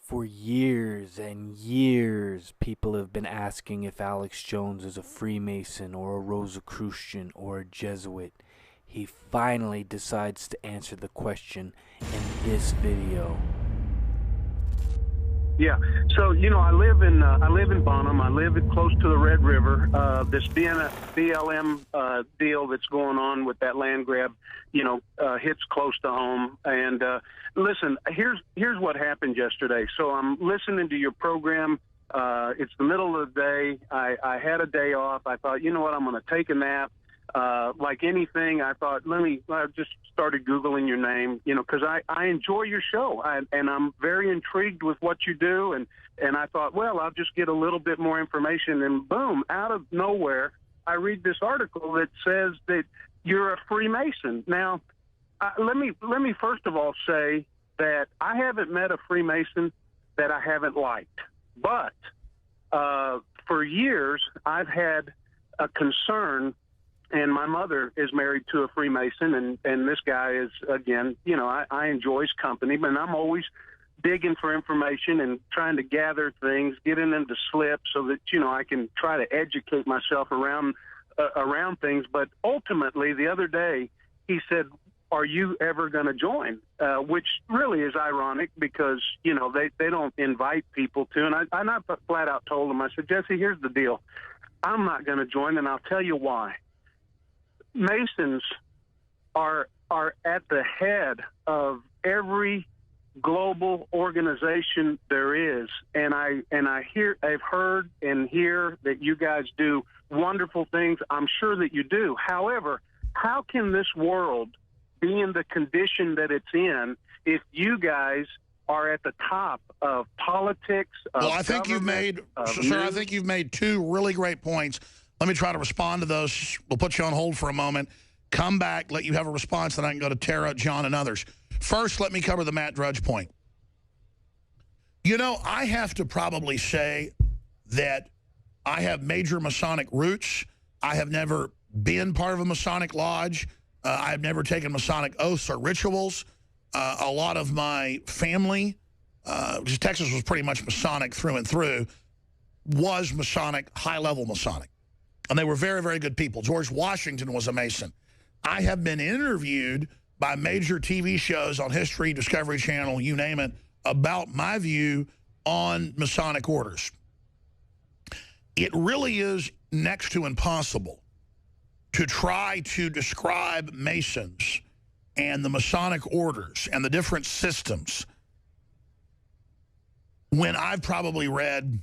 For years and years, people have been asking if Alex Jones is a Freemason or a Rosicrucian or a Jesuit. He finally decides to answer the question in this video. Yeah. So, I live in Bonham. I live close to the Red River. This BLM deal that's going on with that land grab, hits close to home. And listen, here's what happened yesterday. So I'm listening to your program. It's the middle of the day. I had a day off. I thought, you know what, I'm going to take a nap. Like anything, I thought, I just started Googling your name, because I enjoy your show, and I'm very intrigued with what you do, and I thought, well, I'll just get a little bit more information, and boom, out of nowhere, I read this article that says that you're a Freemason. Now, let me first of all say that I haven't met a Freemason that I haven't liked, but for years, I've had a concern. And my mother is married to a Freemason, and this guy is, again, I enjoy his company, but I'm always digging for information and trying to gather things, getting them to slip so that, I can try to educate myself around things. But ultimately, the other day, he said, are you ever going to join? Which really is ironic because, they don't invite people to. And I flat out told him, I said, Jesse, here's the deal. I'm not going to join, and I'll tell you why. Masons are at the head of every global organization there is, and I've heard and hear that you guys do wonderful things. I'm sure that you do. However, how can this world be in the condition that it's in if you guys are at the top of politics? Well, I think you've made, sir, I think you've made two really great points. Let me try to respond to those. We'll put you on hold for a moment. Come back, let you have a response, then I can go to Tara, John, and others. First, let me cover the Matt Drudge point. I have to probably say that I have major Masonic roots. I have never been part of a Masonic lodge. I've never taken Masonic oaths or rituals. A lot of my family, because Texas was pretty much Masonic through and through, was Masonic, high-level Masonic. And they were very, very good people. George Washington was a Mason. I have been interviewed by major TV shows on History, Discovery Channel, you name it, about my view on Masonic orders. It really is next to impossible to try to describe Masons and the Masonic orders and the different systems when I've probably read,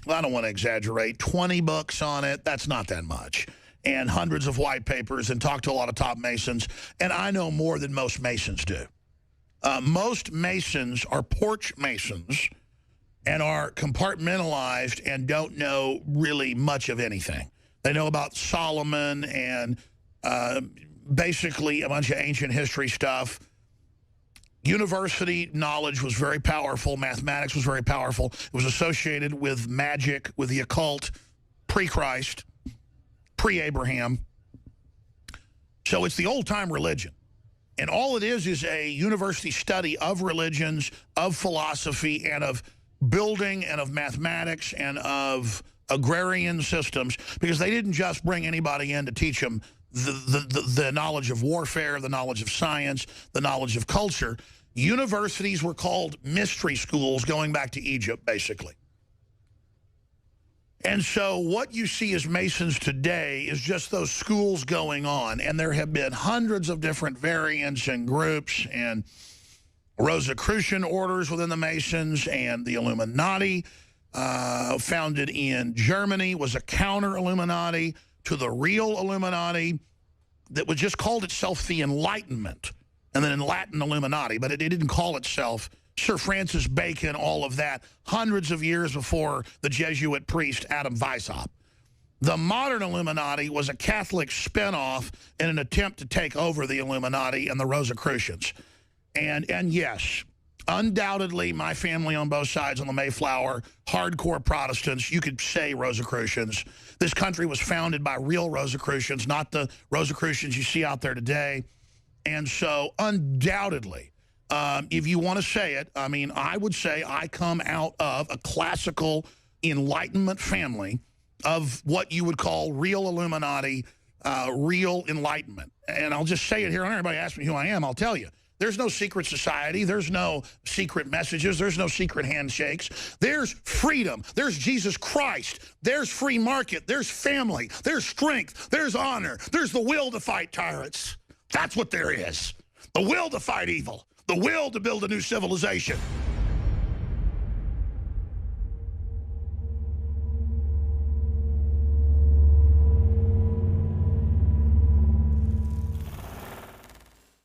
I don't want to exaggerate, 20 books on it. That's not that much. And hundreds of white papers and talked to a lot of top Masons. And I know more than most Masons do. Most Masons are porch Masons and are compartmentalized and don't know really much of anything. They know about Solomon and basically a bunch of ancient history stuff. University knowledge was very powerful. Mathematics was very powerful. It was associated with magic, with the occult, pre-Christ, pre-Abraham. So it's the old-time religion. And all it is a university study of religions, of philosophy, and of building, and of mathematics, and of agrarian systems, because they didn't just bring anybody in to teach them the knowledge of warfare, the knowledge of science, the knowledge of culture. Universities were called mystery schools going back to Egypt, basically. And so what you see as Masons today is just those schools going on, and there have been hundreds of different variants and groups and Rosicrucian orders within the Masons, and the Illuminati, founded in Germany, was a counter-Illuminati to the real Illuminati that was just called itself the Enlightenment, and then in Latin Illuminati, but it didn't call itself Sir Francis Bacon, all of that, hundreds of years before the Jesuit priest Adam Weishaupt. The modern Illuminati was a Catholic spinoff in an attempt to take over the Illuminati and the Rosicrucians. And yes, undoubtedly, my family on both sides on the Mayflower, hardcore Protestants, you could say Rosicrucians. This country was founded by real Rosicrucians, not the Rosicrucians you see out there today. And so, undoubtedly, If you want to say it, I mean, I would say I come out of a classical Enlightenment family of what you would call real Illuminati, real Enlightenment. And I'll just say it here. Everybody asks me who I am, I'll tell you. There's no secret society. There's no secret messages. There's no secret handshakes. There's freedom. There's Jesus Christ. There's free market. There's family. There's strength. There's honor. There's the will to fight tyrants. That's what there is. The will to fight evil. The will to build a new civilization.